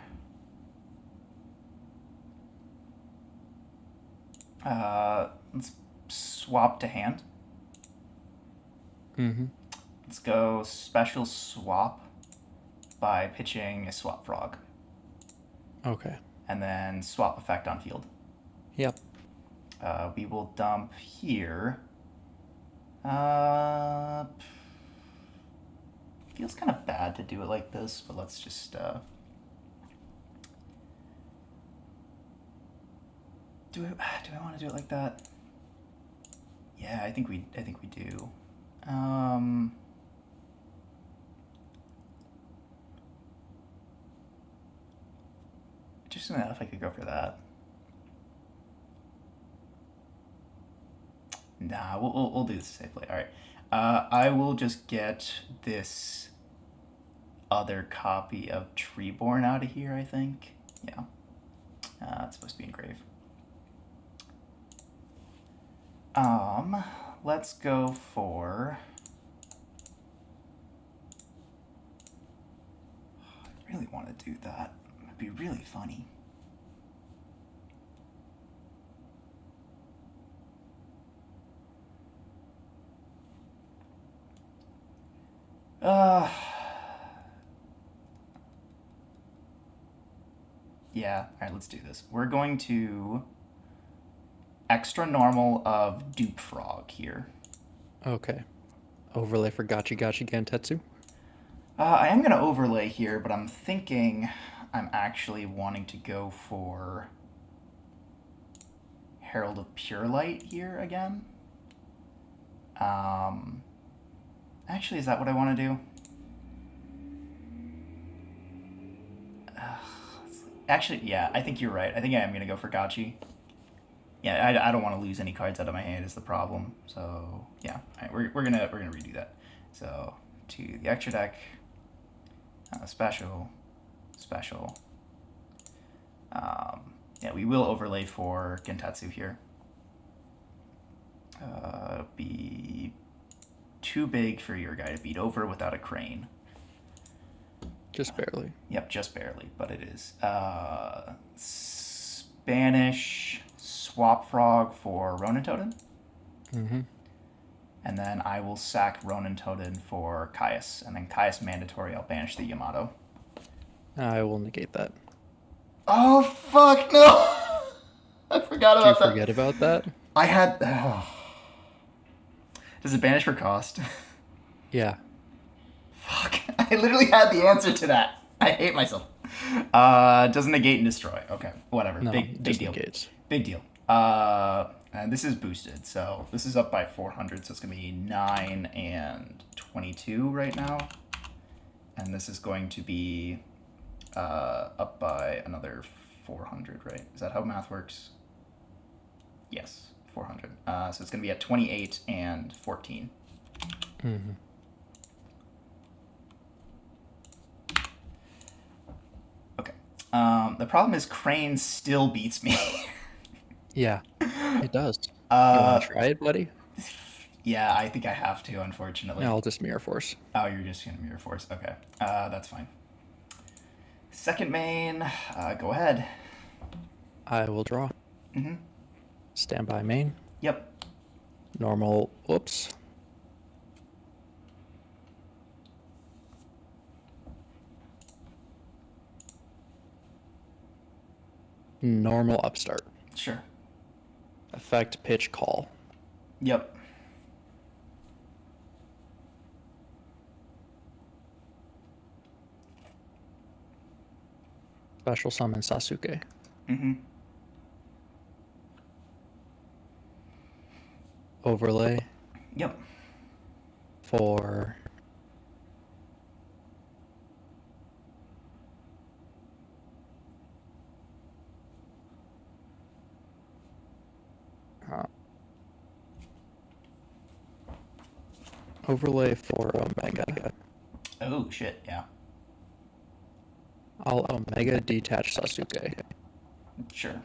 Let's swap to hand. Mm-hmm. Let's go special swap by pitching a swap frog. Okay. And then swap effect on field. Yep. We will dump here. Feels kind of bad to do it like this, but let's just do I want to do it like that? Yeah, I think we do. Just enough if I could go for that. Nah, we'll do this safely. All right. I will just get this other copy of Treeborn out of here, I think. Yeah. It's supposed to be engrave. Let's go for... I really want to do that. It'd be really funny. Yeah, alright, let's do this. We're going to extra normal of Dupe Frog here. Okay. Overlay for Gachi Gachi Gentetsu. I am going to overlay here, but I'm thinking I'm actually wanting to go for Herald of Pure Light here again. Actually, is that what I want to do? Actually, yeah, I think you're right. I think I am going to go for Gachi. Yeah, I don't want to lose any cards out of my hand is the problem. So, yeah, right, we're gonna redo that. So, to the extra deck, special. Yeah, we will overlay for Gentetsu here. Be too big for your guy to beat over without a crane. Just barely. Yep, just barely, but it is. Spanish Swap Frog for Ronin Totem. Mm-hmm. And then I will sack Ronin Totem for Caius. And then Caius mandatory, I'll banish the Yamato. I will negate that. Oh, fuck, no! I forgot Did you about that. forget about that? I had... Does it banish for cost? Yeah. Fuck. I literally had the answer to that. I hate myself. Doesn't negate and destroy. Okay, whatever. No, big just deal. negates. Big deal. And this is boosted, so this is up by 400, so it's going to be 9 and 22 right now. And this is going to be up by another 400, right? Is that how math works? Yes, 400. So it's going to be at 28 and 14. Mm-hmm. Okay. The problem is Crane still beats me. Yeah, it does. You want to try it, buddy? Yeah, I think I have to, unfortunately. No, I'll just Mirror Force. Oh, you're just going to Mirror Force. Okay. That's fine. Second main, go ahead. I will draw. Mm-hmm. Standby main. Yep. Normal. Whoops. Normal upstart. Sure. Effect pitch call. Yep. Special summon Sasuke. Mm-hmm. Overlay Yep. for overlay for Omega. Oh, shit, yeah. I'll Omega detach Sasuke. Sure.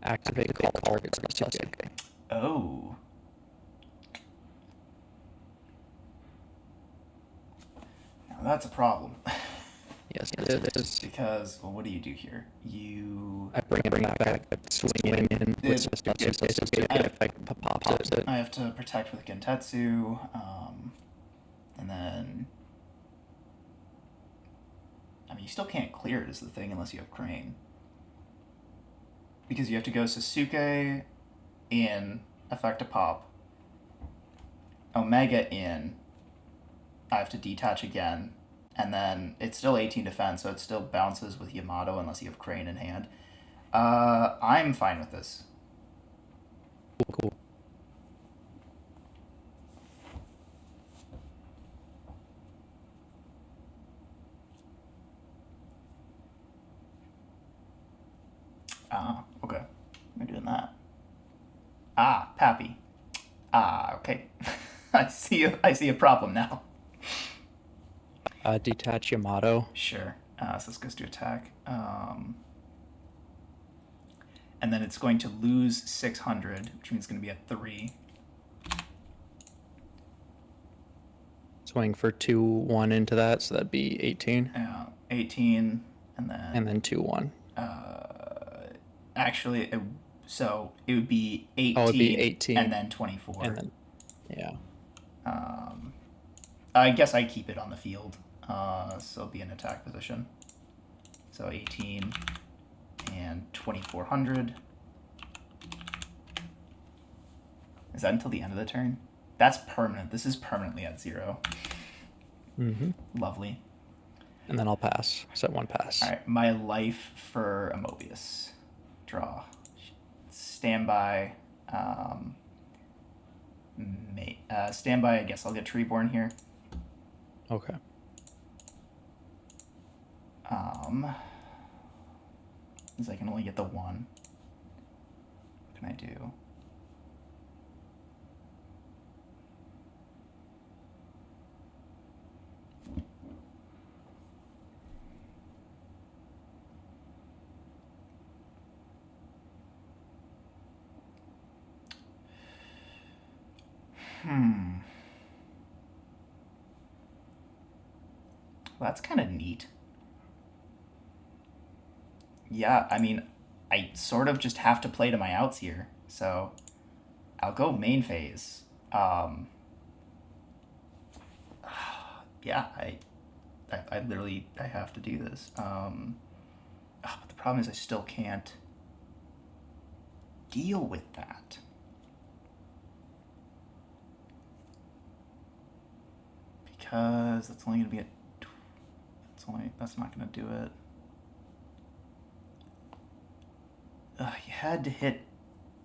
Activate call targets Sasuke. Oh. Now that's a problem. Yes, it is. Because, well, what do you do here? You... I bring it back, swing in with Sasuke, effect pops it. I have to protect with Gentetsu, and then... I mean, you still can't clear it is the thing unless you have Crane. Because you have to go Sasuke in, effect a pop, Omega in, I have to detach again, and then it's still 18 defense, so it still bounces with Yamato unless you have Crane in hand. I'm fine with this. Cool. Okay. We're doing that. Ah, Pappy. Ah, okay. I see a problem now. Detach Yamato. Sure. So this goes to attack. And then it's going to lose 600, which means it's going to be a 3. Swing for 2-1 into that, so that'd be 18. 18, and then 2-1. actually, so it would be 18, Oh, it'd be 18. and then 24. And then, yeah. I guess I keep it on the field, so it'll be an attack position. So 18 and 2400. Is that until the end of the turn? That's permanent. This is permanently at 0. Mm-hmm. Lovely. And then I'll pass. Set 1 pass. All right, my life for a Mobius. Draw. Standby. Standby. I guess I'll get Treeborn here. Okay. Since I can only get the 1. What can I do? Well, that's kind of neat. Yeah, I mean, I sort of just have to play to my outs here, so I'll go main phase. Yeah, I literally I have to do this. But the problem is I still can't deal with that. Because that's only gonna be that's not gonna do it. You had to hit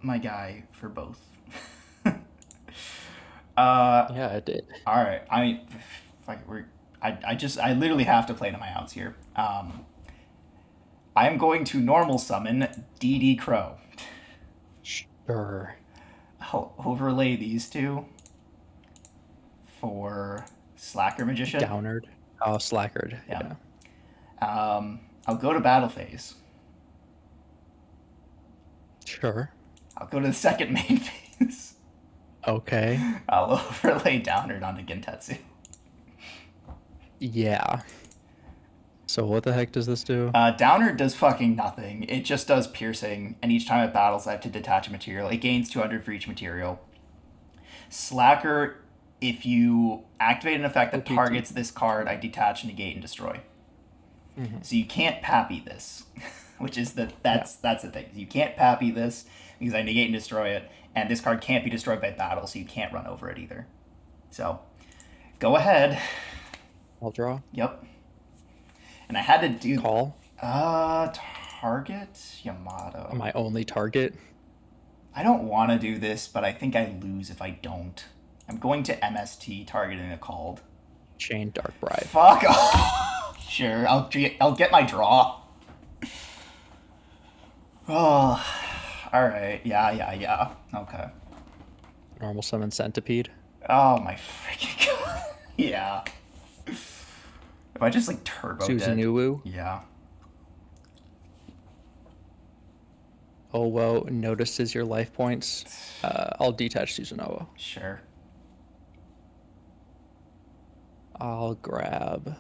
my guy for both. Yeah, I did. All right. I mean, I literally have to play to my outs here. I'm going to normal summon DD Crow. Sure. I'll overlay these two for Slacker Magician. Downard. Oh, Slackered. Yeah. I'll go to battle phase. Sure. I'll go to the second main phase. Okay. I'll overlay Downard onto Gentetsu. Yeah. So what the heck does this do? Downard does fucking nothing. It just does piercing, and each time it battles, I have to detach a material. It gains 200 for each material. Slacker, if you activate an effect that targets this card, I detach, negate, and destroy. Mm-hmm. So you can't Pappy this, which is that's the thing. You can't Pappy this because I negate and destroy it, and this card can't be destroyed by battle, so you can't run over it either. So, go ahead. I'll draw. Yep. And I had to do call. Target Yamato. My only target. I don't want to do this, but I think I lose if I don't. I'm going to MST targeting a called. Chain Dark Bride. Fuck off. Sure, I'll get my draw. Oh, all right. Yeah. Okay. Normal summon Centipede. Oh my freaking god. Yeah. If I just like turbo Suzunuwu. Yeah. Oh, well, notices your life points. I'll detach Suzunoa. Sure. I'll grab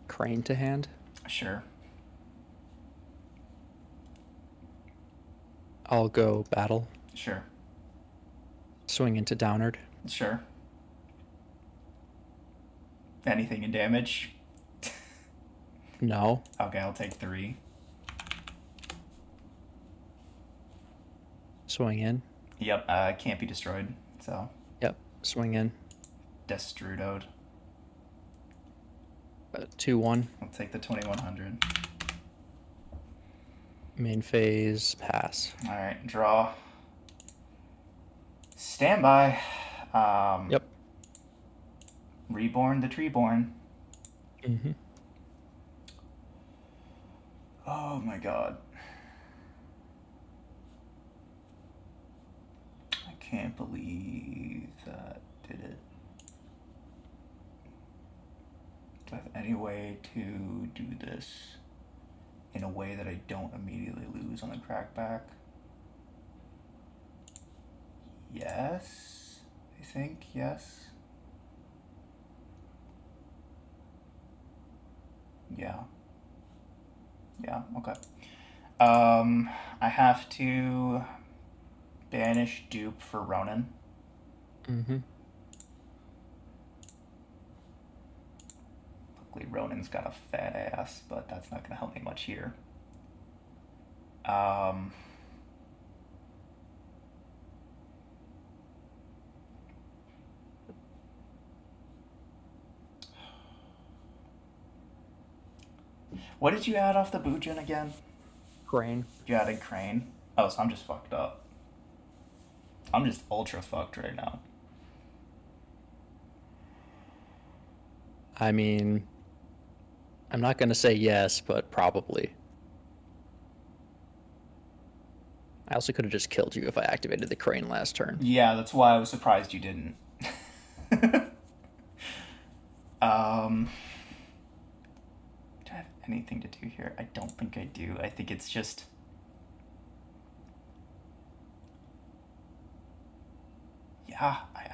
Crane to hand. Sure. I'll go battle. Sure. Swing into Downard. Sure. Anything in damage? No. Okay, I'll take 3. Swing in. Yep, can't be destroyed, so. Yep, swing in. Destrudoed. 2-1. I'll take the 2100. Main phase, pass. Alright, draw. Standby. Yep. Reborn the Treeborn. Mm-hmm. Oh my god. can't believe that did it. Do I have any way to do this in a way that I don't immediately lose on the crackback? Yes. I think, yes. Yeah. Yeah, okay. I have to banish dupe for Ronan. Mm-hmm. Luckily, Ronan's got a fat ass, but that's not going to help me much here. Um, what did you add off the Bujin again? Crane. You added Crane. Oh, so I'm just fucked up. I'm just ultra fucked right now. I mean, I'm not going to say yes, but probably. I also could have just killed you if I activated the crane last turn. Yeah, that's why I was surprised you didn't. um, do I have anything to do here? I don't think I do. I think it's just. Yeah, all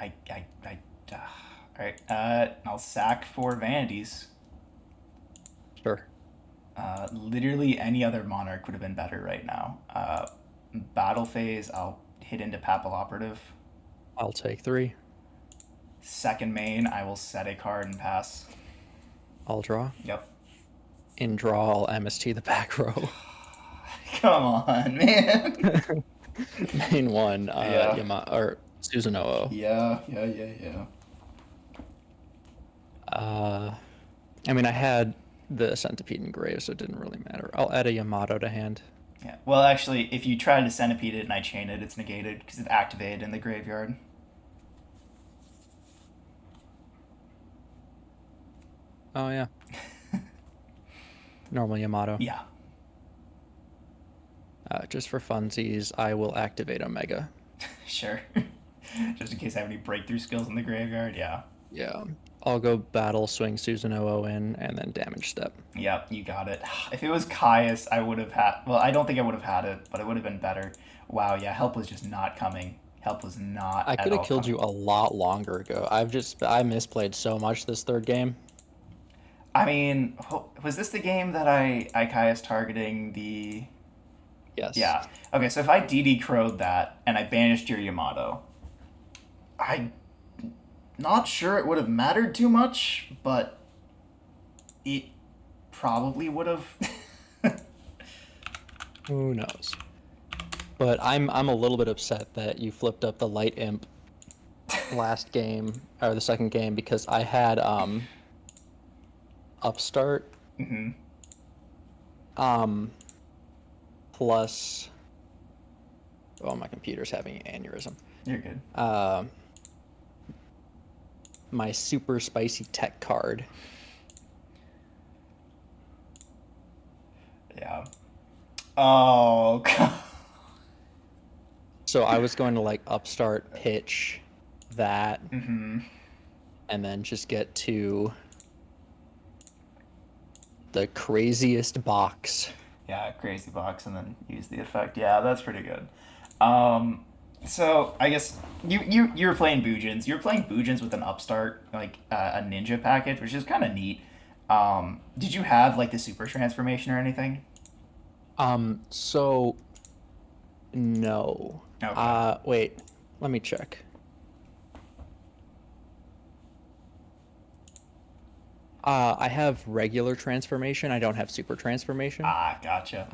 right. I'll sack for vanities. Sure. Literally any other monarch would have been better right now. Battle phase, I'll hit into Papal Operative. I'll take 3. Second main, I will set a card and pass. I'll draw. Yep. In draw, I'll MST the back row. Come on, man. Main 1, Yeah. or Susanoo. Yeah. I mean, I had the Centipede and Grave, so it didn't really matter. I'll add a Yamato to hand. Yeah. Well, actually, if you try to centipede it and I chain it, it's negated because it activated in the graveyard. Oh, yeah. Normal Yamato. Yeah. Just for funsies, I will activate Omega. Sure. Just in case I have any breakthrough skills in the graveyard, yeah. Yeah. I'll go battle, swing Susanoo in, and then damage step. Yep, you got it. If it was Caius, I would have had. Well, I don't think I would have had it, but it would have been better. Wow, yeah, help was just not coming. Help was not. I at could have all killed coming. you a lot longer ago. I misplayed so much this third game. I mean, was this the game that I Caius targeting the? Yes. Yeah. Okay, so if I DD crowed that and I banished your Yamato, I'm not sure it would have mattered too much, but it probably would have. Who knows? But I'm a little bit upset that you flipped up the Light Imp last game or the second game because I had Upstart plus my computer's having an aneurysm. You're good. My super spicy tech card. Yeah. Oh God. So I was going to like Upstart pitch that and then just get to the craziest box. Yeah, crazy box and then use the effect. Yeah, that's pretty good. So I guess you were playing Boojins. You were playing Boojins with an upstart, like a ninja package, which is kind of neat. Did you have like the super transformation or anything? So no. Okay. Wait, let me check. I have regular transformation. I don't have super transformation. Ah, gotcha.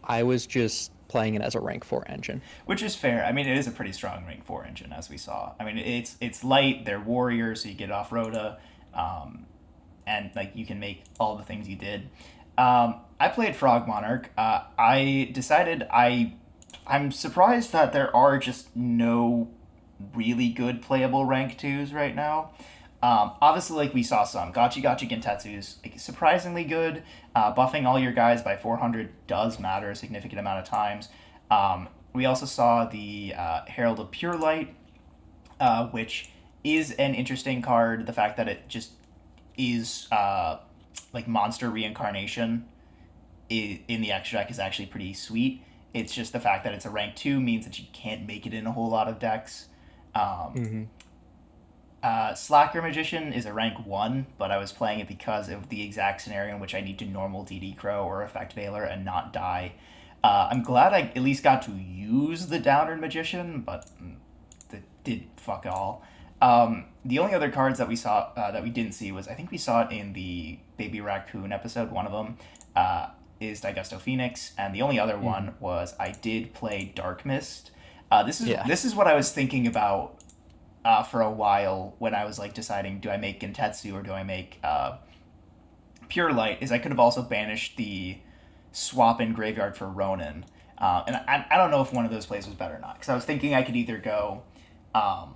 I was just playing it as a rank 4 engine. Which is fair. I mean, it is a pretty strong rank 4 engine, as we saw. I mean, it's light. They're warriors, so you get off Rhoda, and like you can make all the things you did. I played Frog Monarch. I decided I'm surprised that there are just no really good playable rank 2s right now. Obviously, like we saw some Gachi Gachi Gentetsu's like surprisingly good. Buffing all your guys by 400 does matter a significant amount of times. We also saw the Herald of Pure Light, which is an interesting card. The fact that it just is like monster reincarnation in the extra deck is actually pretty sweet. It's just the fact that it's a rank 2 means that you can't make it in a whole lot of decks. Um, Hmm. Slacker Magician is a rank 1, but I was playing it because of the exact scenario in which I need to normal DD Crow or Effect Veiler and not die. I'm glad I at least got to use the Downward Magician, but that did fuck all. The only other cards that we saw that we didn't see was I think we saw it in the Baby Raccoon episode. One of them is Digesto Phoenix, and the only other Hmm. one was I did play Dark Mist. Yeah. This is what I was thinking about for a while when I was like deciding, do I make Gentetsu or do I make Pure Light? Is I could have also banished the swap in Graveyard for Ronin. And I don't know if one of those plays was better or not, because I was thinking I could either go um,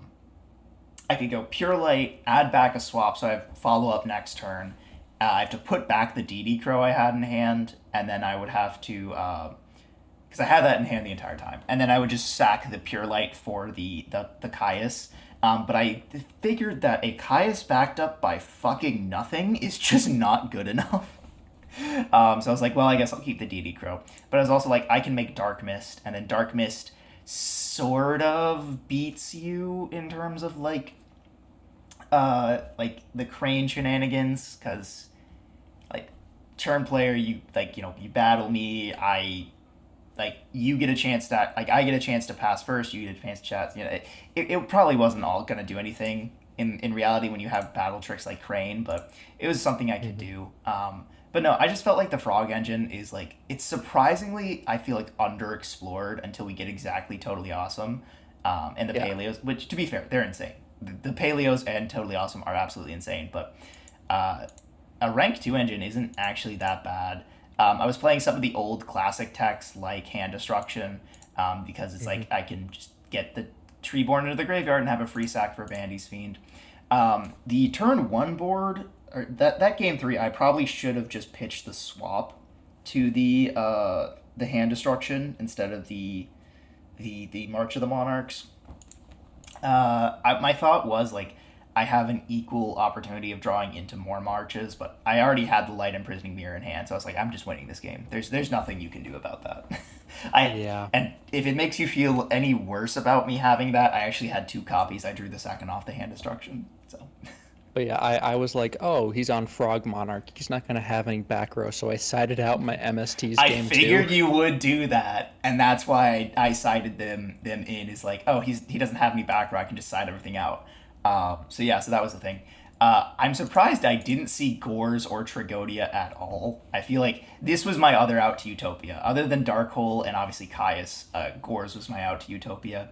I could go Pure Light, add back a swap, so I have follow up next turn. I have to put back the DD Crow I had in hand, and then I would have to because I had that in hand the entire time, and then I would just sack the Pure Light for the Caius. But I figured that a Caius backed up by fucking nothing is just not good enough. So I was like, well, I guess I'll keep the DD Crow. But I was also like, I can make Dark Mist, and then Dark Mist sort of beats you in terms of like the Crane shenanigans, because like turn player, you like you battle me, you get a chance to I get a chance to pass first, you get a chance to chat. It probably wasn't all gonna do anything in reality when you have battle tricks like Crane, but it was something I could Hmm. do. But no, I just felt like the Frog Engine is like it's surprisingly I feel like underexplored until we get exactly Totally Awesome, and the Yeah. Paleos, which to be fair, they're insane. The Paleos and Totally Awesome are absolutely insane, but uh, a rank 2 engine isn't actually that bad. I was playing some of the old classic techs like Hand Destruction, because it's Hmm. like I can just get the Treeborn into the graveyard and have a free sack for Vandy's Fiend. The turn 1 board, or that game 3, I probably should have just pitched the swap to the Hand Destruction instead of the March of the Monarchs. My thought was like I have an equal opportunity of drawing into more marches, but I already had the Light Imprisoning Mirror in hand, so I was like, I'm just winning this game. There's nothing you can do about that. I Yeah. and if it makes you feel any worse about me having that, I actually had 2 copies. I drew the second off the Hand Destruction. So But yeah, I was like, oh, he's on Frog Monarch. He's not gonna have any back row, so I sided out my MST's I game two. figured you would do that, and that's why I sided them in. Is like, oh, he doesn't have any back row. I can just side everything out. So yeah, so that was the thing. I'm surprised I didn't see Gores or Tragodia at all. I feel like this was my other out to Utopia, other than Darkhole and obviously Caius. Gores was my out to Utopia.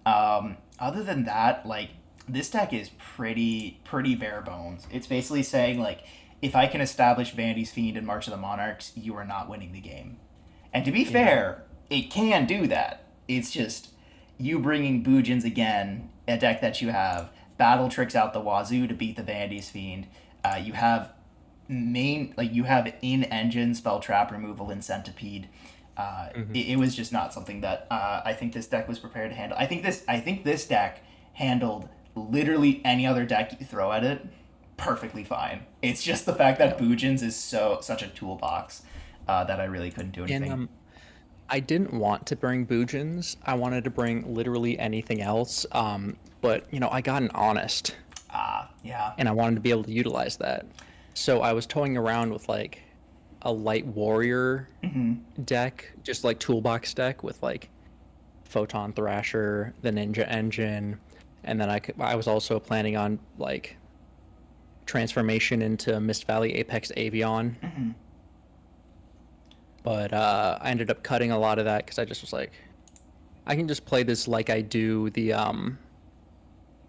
Other than that, like this deck is pretty bare bones. It's basically saying like, if I can establish Vandy's Fiend and March of the Monarchs, you are not winning the game. And to be Yeah. fair, it can do that. It's just you bringing Boojins again, a deck that you have battle tricks out the wazoo to beat the Vandy's Fiend. You have you have in engine spell trap removal in Centipede. Hmm. It was just not something that I think this deck was prepared to handle. I think this deck handled literally any other deck you throw at it perfectly fine. It's just the fact that Yeah. Boojins is such a toolbox that I really couldn't do And anything. I didn't want to bring Boojins. I wanted to bring literally anything else. But I got an honest, Yeah. and I wanted to be able to utilize that. So I was toying around with like a light warrior deck, just like toolbox deck with like Photon Thrasher, the Ninja Engine, and then I was also planning on like transformation into Mist Valley Apex Avion, but I ended up cutting a lot of that because I just was like, I can just play this like I do the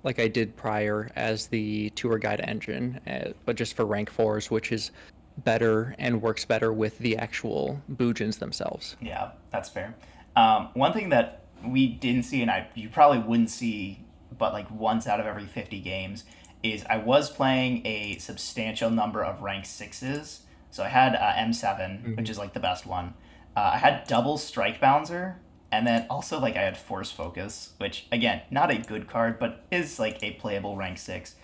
like I did prior as the tour guide engine, but just for rank fours, which is better and works better with the actual Boojins themselves. Yeah, that's fair. One thing that we didn't see, and you probably wouldn't see, but like once out of every 50 games, is I was playing a substantial number of rank sixes. So I had M7, which Hmm. is like the best one. I had double Strike Bouncer, And then also like I had Force Focus, which again, not a good card, but is like a playable rank 6.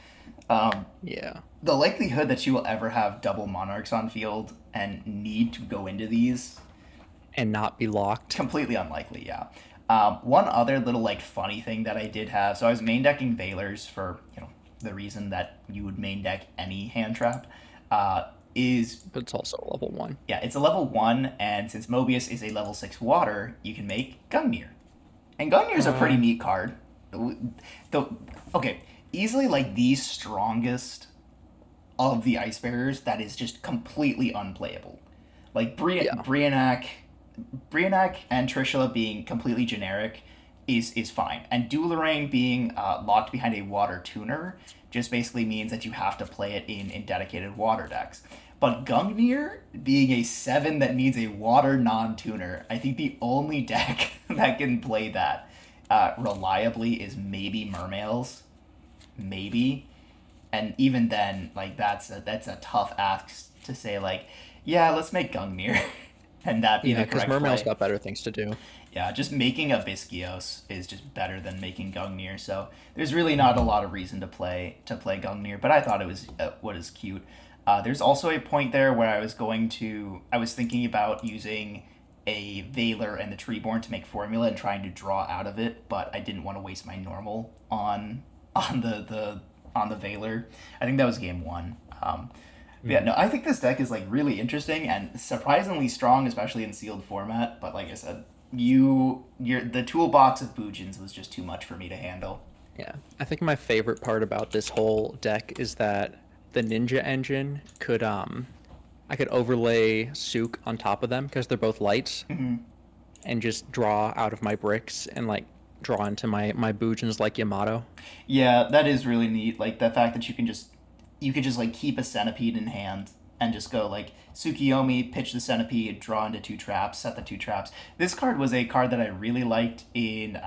Yeah. The likelihood that you will ever have double monarchs on field and need to go into these, And not be locked. completely unlikely. Yeah. One other little like funny thing that I did have, so I was main decking Valors for the reason that you would main deck any hand trap. Is But it's also level 1. Yeah, it's a level 1, and since Mobius is a level 6 water, you can make Gungnir. And Gungnir's a pretty neat card. The okay, easily like the strongest of the Ice Bearers that is just completely unplayable. Like Yeah. Brionac and Trishula being completely generic is fine, and Duelerang being locked behind a water tuner just basically means that you have to play it in dedicated water decks. But Gungnir being a 7 that needs a water non-tuner, I think the only deck that can play that reliably is maybe Mermails, maybe, and even then, like that's a tough ask to say like, yeah, let's make Gungnir, and that be Yeah, the because correct Mermail's play. got better things to do. Yeah, just making a Bisquios is just better than making Gungnir. So there's really not a lot of reason to play Gungnir, but I thought it was what is cute. There's also a point there where I was thinking about using a Valor and the Treeborn to make formula and trying to draw out of it, but I didn't want to waste my normal on the Valor. I think that was game one. But yeah, no, I think this deck is like really interesting and surprisingly strong, especially in sealed format. But like I said, the toolbox of Boojins was just too much for me to handle. Yeah. I think my favorite part about this whole deck is that the ninja engine could I could overlay Sook on top of them because they're both lights and just draw out of my bricks and like draw into my Boojins like Yamato. Yeah, that is really neat. Like the fact that you could just like keep a centipede in hand and just go like Tsukiyomi, pitch the centipede, draw into two traps, set the two traps. This card was a card that I really liked in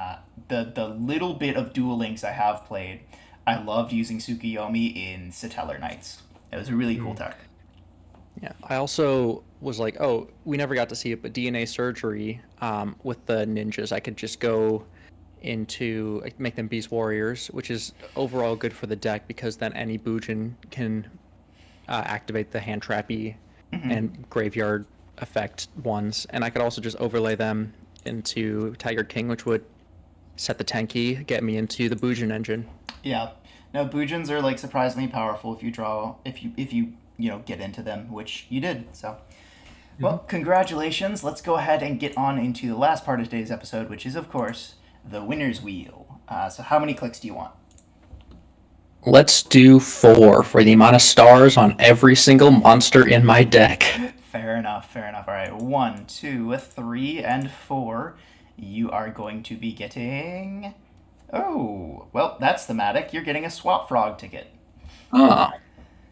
the little bit of Duel Links I have played. I loved using Tsukiyomi in Satellar Knights. It was a really cool tech. Yeah. I also was like, oh, we never got to see it, but DNA surgery with the ninjas, I could just go into like, make them beast warriors, which is overall good for the deck because then any Boojin can activate the hand trappy and graveyard effect ones, and I could also just overlay them into Tiger King, which would set the Tenki, get me into the Boojin engine. Yeah. No, Boojins are like surprisingly powerful if you get into them, which you did. So well, congratulations. Let's go ahead and get on into the last part of today's episode, which is, of course, the winner's wheel. So, how many clicks do you want? Let's do 4 for the amount of stars on every single monster in my deck. Fair enough, fair enough. All right, 1, 2, 3, and 4. You are going to be getting. Oh, well, that's thematic. You're getting a Swap Frog ticket. Oh,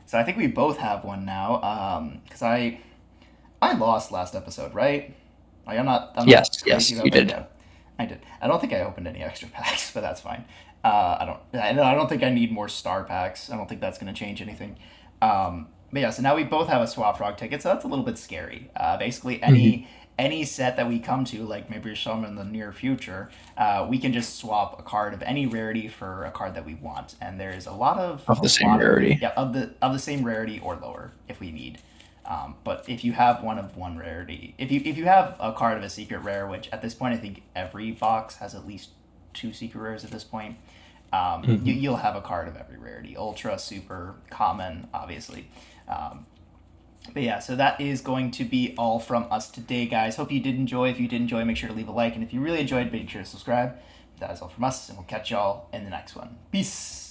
So, I think we both have one now. Because I lost last episode, right? Like, I'm yes, not yes, crazy you about did. that. I did. I don't think I opened any extra packs, but that's fine. I don't think I need more star packs. I don't think that's going to change anything. But yeah, so now we both have a Swap Frog ticket, so that's a little bit scary. Basically, any set that we come to, like maybe some in the near future, we can just swap a card of any rarity for a card that we want, and there's a lot of Of the same rarity. Yeah, of the same rarity or lower if we need. But if you have one of one rarity, if you have a card of a secret rare, which at this point I think every box has at least 2 secret rares at this point, you'll have a card of every rarity: ultra, super, common, obviously. But yeah, so that is going to be all from us today, guys. Hope you did enjoy. If you did enjoy, make sure to leave a like, and if you really enjoyed, make sure to subscribe. That is all from us, and we'll catch y'all in the next one. Peace.